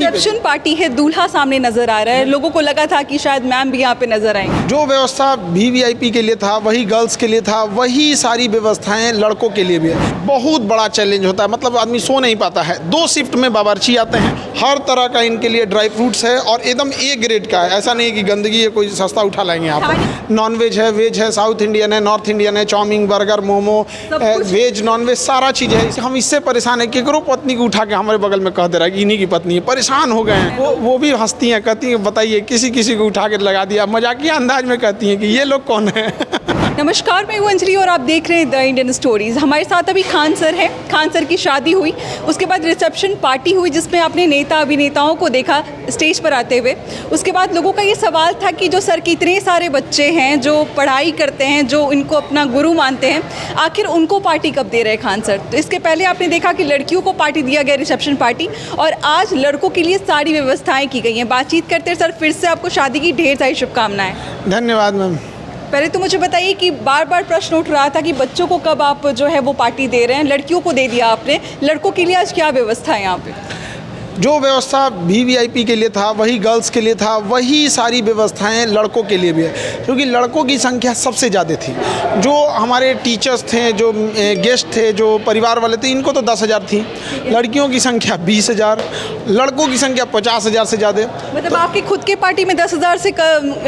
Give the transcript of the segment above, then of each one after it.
Reception party है, दूल्हा सामने नजर आ रहा है, लोगों को लगा था कि शायद मैम भी यहाँ पे नजर आएंगे। जो व्यवस्था वीवीआईपी के लिए था वही गर्ल्स के लिए था, वही सारी व्यवस्थाएं लड़कों के लिए भी है। बहुत बड़ा चैलेंज होता है, मतलब आदमी सो नहीं पाता है। 2 शिफ्ट में बावर्ची आते हैं, हर तरह का इनके लिए ड्राई फ्रूट्स है और एकदम ए ग्रेड का है। ऐसा नहीं कि गंदगी है कोई सस्ता उठा लाएंगे यहाँ पर। नॉन वेज है, वेज है, साउथ इंडियन है, नॉर्थ इंडियन है, chowmein, burger, momo, veg non veg सारा चीज़ है। हम इससे परेशान है कि करो पत्नी को उठा के हमारे बगल में कह दे रहा है कि इन्हीं की पत्नी है, परेशान हो गए हैं। वो भी हंसती हैं, कहती हैं बताइए किसी किसी को उठा के लगा दिया, मजाकिया अंदाज में कहती हैं कि ये लोग कौन है। नमस्कार, मैं हूं अंजलि और आप देख रहे हैं द इंडियन स्टोरीज। हमारे साथ अभी खान सर हैं। खान सर की शादी हुई, उसके बाद रिसेप्शन पार्टी हुई जिसमें आपने नेता अभिनेताओं को देखा स्टेज पर आते हुए। उसके बाद लोगों का ये सवाल था कि जो सर के इतने सारे बच्चे हैं जो पढ़ाई करते हैं, जो इनको अपना गुरु मानते हैं, आखिर उनको पार्टी कब दे रहे हैं खान सर। तो इसके पहले आपने देखा कि लड़कियों को पार्टी दिया गया, रिसेप्शन पार्टी, और आज लड़कों के लिए सारी व्यवस्थाएँ की गई हैं। बातचीत करते हैं सर, फिर से आपको शादी की ढेर सारी शुभकामनाएँ। धन्यवाद मैम। पहले तो मुझे बताइए कि बार बार प्रश्न उठ रहा था कि बच्चों को कब आप जो है वो पार्टी दे रहे हैं, लड़कियों को दे दिया आपने, लड़कों के लिए आज क्या व्यवस्था है यहाँ पे? जो व्यवस्था वीवीआईपी के लिए था वही गर्ल्स के लिए था, वही सारी व्यवस्थाएं लड़कों के लिए भी है, क्योंकि लड़कों की संख्या सबसे ज़्यादा थी। जो हमारे टीचर्स थे, जो गेस्ट थे, जो परिवार वाले थे, इनको तो 10,000 थी। लड़कियों की संख्या 20,000, लड़कों की संख्या 50,000 से ज़्यादा। मतलब आपकी खुद के पार्टी में 10,000 से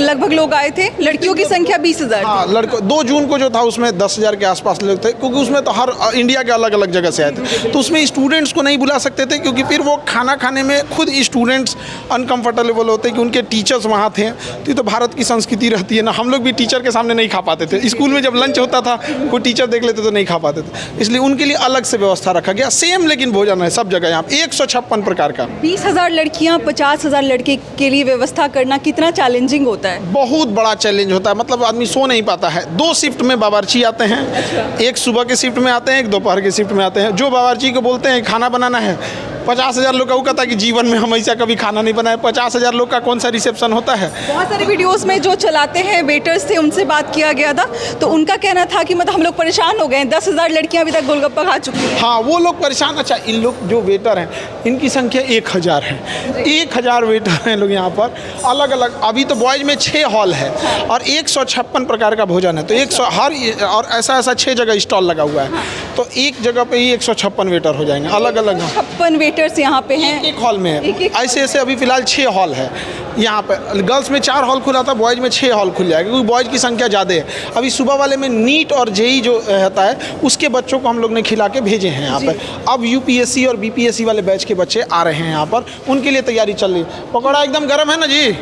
लगभग लोग आए थे, लड़कियों की संख्या 20,000। हाँ, लड़कों 2 जून को जो था उसमें 10,000 के आसपास लोग थे, क्योंकि उसमें तो हर इंडिया के अलग अलग जगह से आए थे। तो उसमें स्टूडेंट्स को नहीं बुला सकते थे, क्योंकि फिर वो खाने में खुद स्टूडेंट्स अनकंफर्टेबल होते कि उनके टीचर्स वहाँ थे। तो ये तो भारत की संस्कृति रहती है ना, हम लोग भी टीचर के सामने नहीं खा पाते थे। स्कूल में जब लंच होता था कोई टीचर देख लेते तो नहीं खा पाते थे, इसलिए उनके लिए अलग से व्यवस्था रखा गया। सेम लेकिन भोजन है सब जगह, यहाँ 156 प्रकार का। 20,000 लड़कियाँ 50,000 लड़के के लिए व्यवस्था करना कितना चैलेंजिंग होता है? बहुत बड़ा चैलेंज होता है, मतलब आदमी सो नहीं पाता है। 2 शिफ्ट में बावर्ची आते हैं। एक सुबह के शिफ्ट में आते हैं, एक दोपहर के शिफ्ट में आते हैं। जो बावर्ची को बोलते हैं खाना बनाना है, 50,000 लोग का वो कहता है कि जीवन में हम ऐसा कभी खाना नहीं बनाया। 50,000 लोग का कौन सा रिसेप्शन होता है? बहुत सारे वीडियोस में जो चलाते हैं वेटर्स थे, उनसे बात किया गया था, तो उनका कहना था कि मतलब हम लोग परेशान हो गए हैं, 10,000 लड़कियां अभी तक गोलगप्पा खा चुकी हैं। हाँ, वो लोग परेशान। अच्छा, इन लोग जो वेटर हैं इनकी संख्या 1,000 है। 1,000 वेटर हैं लोग यहाँ पर, अलग अलग। अभी तो बॉयज़ में 6 हॉल है और 156 प्रकार का भोजन है। तो 100 हर और ऐसा 6 जगह स्टॉल लगा हुआ है, तो एक जगह पे ही 156 वेटर हो जाएंगे, अलग अलग। 56 वेटर्स यहाँ पे हैं, एक हॉल में है। ऐसे अभी फिलहाल 6 हॉल है यहाँ पे। गर्ल्स में 4 हॉल खुला था, बॉयज़ में 6 हॉल खुल जाएगा, क्योंकि बॉयज़ की संख्या ज़्यादा है। अभी सुबह वाले में नीट और जेई जो रहता है उसके बच्चों को हम लोग ने खिला के भेजे हैं यहाँ पर। अब यूपीएससी और बीपीएससी वाले बैच के बच्चे आ रहे हैं यहाँ पर, उनके लिए तैयारी चल रही है। पकौड़ा एकदम गर्म है ना जी।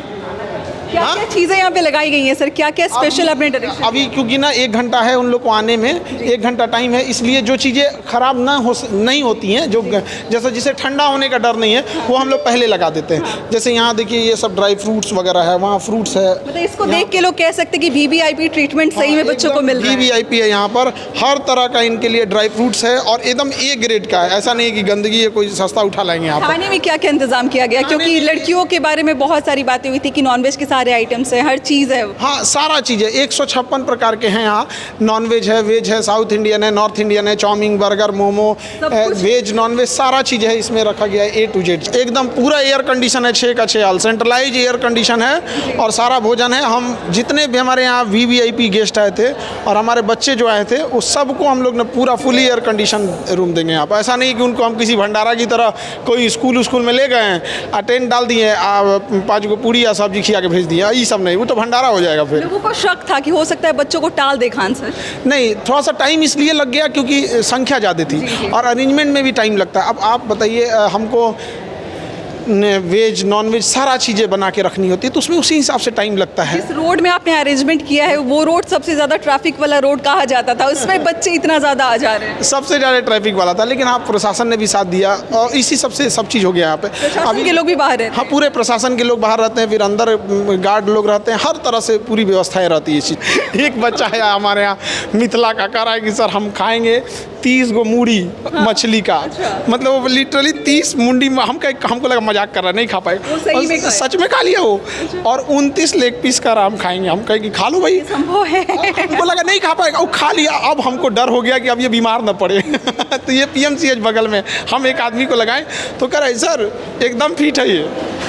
क्या क्या चीज़ें यहाँ पे लगाई गई हैं सर, क्या क्या स्पेशल अपने डायरेक्शन? अभी क्योंकि ना 1 घंटा है उन लोग को आने में, 1 घंटा टाइम है, इसलिए जो चीज़ें ख़राब नहीं होती हैं, जो जैसे जिसे ठंडा होने का डर नहीं है, वो हम लोग पहले लगा देते हैं। जैसे यहाँ देखिए ये सब ड्राई फ्रूट्स वगैरह है, वहाँ फ्रूट्स है। मतलब इसको देख के लोग कह सकते हैं कि वीवीआईपी ट्रीटमेंट सही में बच्चों को मिल रहा है। वीवीआईपी है यहाँ पर, हर तरह का इनके लिए ड्राई फ्रूट्स है और एकदम ए ग्रेड का है। ऐसा नहीं कि गंदगी है कोई सस्ता उठा लाएंगे यहाँ पर। खाने में क्या क्या इंतजाम किया गया? क्योंकि लड़कियों के बारे में बहुत सारी बातें हुई थी कि नॉनवेज के सारे आइटम्स हैं, हर चीज़ है। हाँ, सारा चीज़ है। 156 प्रकार के हैं यहाँ। नॉन वेज है, वेज है, साउथ इंडियन है, नॉर्थ इंडियन है, chowmein, burger, momo, veg non veg सारा चीज़ है इसमें रखा गया है, A to Z। एकदम पूरा एयर कंडीशन है, 6 का 6 हॉल, सेंट्रलाइज एयर कंडीशन है और सारा भोजन है। हम जितने भी हमारे यहाँ वीवीआईपी गेस्ट आए थे और हमारे बच्चे जो आए थे उस सबको हम लोग ने पूरा फुली एयर कंडीशन रूम देंगे यहाँ पर। ऐसा नहीं कि उनको हम किसी भंडारा की तरह कोई स्कूल में ले गए हैं, टेंट डाल दिए, 5 को पूड़ी या सब्जी खिला के भेज दिया, ये सब नहीं, वो तो भंडारा हो जाएगा। फिर लोगों को शक था कि हो सकता है बच्चों को टाल दे खान सर। नहीं, थोड़ा सा टाइम इसलिए लग गया क्योंकि संख्या ज़्यादा थी और अरेंजमेंट में भी टाइम लगता है। अब आप बताइए, हमको वेज नॉन वेज सारा चीज़ें बना के रखनी होती है, तो उसमें उसी हिसाब से टाइम लगता है। इस रोड में आपने अरेंजमेंट किया है, वो रोड सबसे ज़्यादा ट्रैफिक वाला रोड कहा जाता था, उसमें बच्चे इतना ज़्यादा आ जा रहे हैं। सबसे ज़्यादा ट्रैफिक वाला था, लेकिन हाँ प्रशासन ने भी साथ दिया और इसी सबसे सब चीज़ हो गया यहाँ पे। अभी के लोग भी बाहर रहते हैं। हाँ, पूरे प्रशासन के लोग बाहर रहते हैं, फिर अंदर गार्ड लोग रहते हैं, हर तरह से पूरी व्यवस्थाएं रहती है इस चीज़। एक बच्चा है हमारे यहाँ मिथिला का कह रहा है कि सर हम खाएंगे 30 गो मूड़ी मछली का, मतलब वो लिटरली 30 मुंडी हमको लगा मजाक कर रहा है, नहीं खा पाए, वो सही में खाया। सच में खा लिया वो। और 29 लेग पीस का आराम खाएंगे, हम कहें कि खा लो भाई, संभव है। हमको लगा नहीं खा पाएगा, वो खा लिया। अब हमको डर हो गया कि अब ये बीमार न पड़े। तो ये PMCH बगल में, हम एक आदमी को लगाएं तो कह रहे सर एकदम फिट है ये,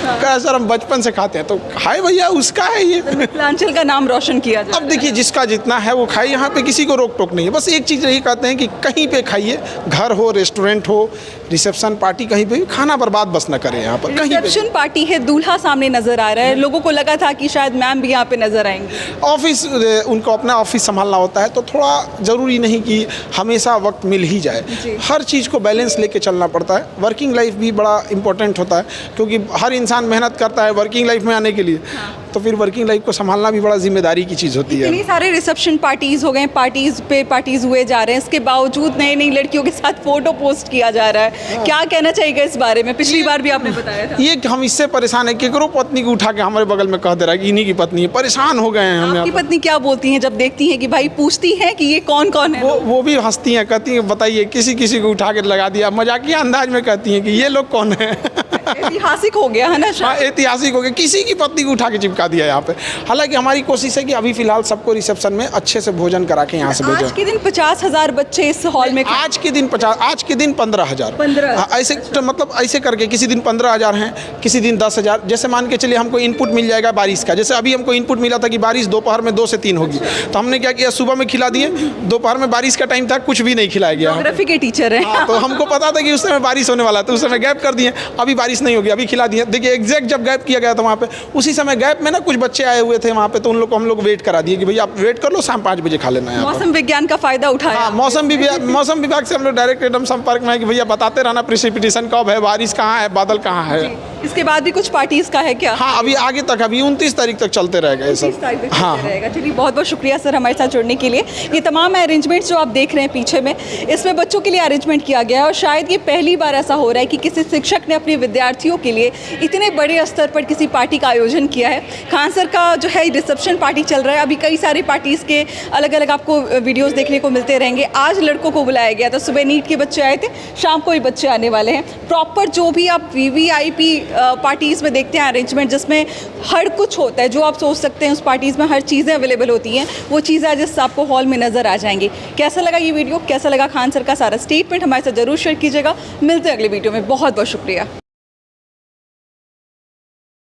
कह रहा सर हम बचपन से खाते हैं। तो खाए भैया, उसका है ये। मिथिलांचल का नाम रोशन किया जाए। अब देखिए जिसका जितना है वो खाए, यहाँ पे किसी को रोक टोक नहीं है। बस एक चीज़ यही कहते हैं कि कहीं पे खाइए, घर हो, रेस्टोरेंट हो, रिसेप्शन पार्टी, कहीं पे भी खाना बर्बाद बस न करें। यहाँ पर कहीं पे रिसेप्शन पार्टी है, दूल्हा सामने नजर आ रहा है, लोगों को लगा था कि शायद मैम भी यहाँ पे नजर आएंगी। ऑफिस, उनको अपना ऑफिस संभालना होता है, तो थोड़ा ज़रूरी नहीं कि हमेशा वक्त मिल ही जाए, हर चीज़ को बैलेंस लेके चलना पड़ता है। वर्किंग लाइफ भी बड़ा इंपॉर्टेंट होता है, क्योंकि हर इंसान मेहनत करता है वर्किंग लाइफ में आने के लिए, तो फिर वर्किंग लाइफ को संभालना भी बड़ा जिम्मेदारी की चीज़ होती है। इतनी सारे रिसेप्शन पार्टीज हो गए, पार्टीज पे पार्टीज हुए जा रहे हैं, इसके बावजूद नई नई लड़कियों के साथ फोटो पोस्ट किया जा रहा है, क्या कहना चाहिएगा इस बारे में? पिछली बार भी आपने बताया था। ये हम इससे परेशान है, केकरो पत्नी को उठा के हमारे बगल में कह दे रहा है कि इन्हीं की पत्नी है, परेशान हो गए हैं हम। आपकी पत्नी क्या बोलती हैं जब देखती हैं कि भाई, पूछती हैं कि ये कौन कौन है? वो भी हंसती हैं, कहती हैं बताइए, किसी किसी को उठा के लगा दिया, मजाकिया अंदाज में कहती हैं कि ये लोग कौन है। ऐतिहासिक हो गया है ना? हाँ, ऐतिहासिक हो गया, किसी की पत्नी को उठा के चिपका दिया यहाँ पे। हालांकि हमारी कोशिश है कि अभी फिलहाल सबको रिसेप्शन में अच्छे से भोजन करा के यहाँ से भेजें। आज के दिन 50,000 बच्चे इस हॉल में, आज के दिन 15,000। 15,000। ऐसे तो मतलब ऐसे करके किसी दिन 15,000 हैं, किसी दिन 10,000। जैसे मान के चलिए हमको इनपुट मिल जाएगा बारिश का, जैसे अभी हमको इनपुट मिला था कि बारिश दोपहर में 2 से 3 होगी, तो हमने क्या किया, सुबह में खिला दिए, दोपहर में बारिश का टाइम था, कुछ भी नहीं खिलाया गया। ज्योग्राफी के टीचर हैं। हाँ, तो हमको पता था कि उस समय बारिश होने वाला था, उस समय गैप कर दिए, अभी बारिश नहीं होगी, अभी खिला दिए। देखिए एग्जैक्ट जब गैप किया गया था वहाँ पे, उसी समय गैप में ना कुछ बच्चे आए हुए थे वहाँ पे, तो उन लोग को हम लोग वेट करा दिए कि भैया आप वेट कर लो, शाम 5 बजे खा लेना है। मौसम विज्ञान का फायदा उठाया। हाँ, मौसम विभाग से हम लोग डायरेक्ट एकदम संपर्क में है कि भैया बताते रहना प्रेसिपिटेशन कब है, बारिश कहाँ है, बादल कहाँ है। इसके बाद भी कुछ पार्टीज का है क्या? हाँ, अभी आगे तक, अभी 29 तारीख तक चलते रहेगा ये सब। हाँ, चलिए, बहुत बहुत शुक्रिया सर हमारे साथ जुड़ने के लिए। ये तमाम अरेंजमेंट्स जो आप देख रहे हैं पीछे में, इसमें बच्चों के लिए अरेंजमेंट किया गया है, और शायद ये पहली बार ऐसा हो रहा है कि किसी शिक्षक ने अपने विद्यार्थियों के लिए इतने बड़े स्तर पर किसी पार्टी का आयोजन किया है। खान सर का जो है रिसेप्शन पार्टी चल रहा है, अभी कई सारी पार्टीज़ के अलग अलग आपको वीडियोस देखने को मिलते रहेंगे। आज लड़कों को बुलाया गया था, सुबह नीट के बच्चे आए थे, शाम को ही बच्चे आने वाले हैं। प्रॉपर जो भी आप VVIP पार्टीज़ में देखते हैं अरेंजमेंट, जिसमें हर कुछ होता है, जो आप सोच सकते हैं उस पार्टीज़ में हर चीज़ें अवेलेबल होती हैं, वो चीज़ें आज इस आपको हॉल में नज़र आ जाएंगी। कैसा लगा ये वीडियो, कैसा लगा खान सर का सारा स्टेटमेंट, हमारे साथ ज़रूर शेयर कीजिएगा। मिलते हैं अगले वीडियो में। बहुत बहुत शुक्रिया।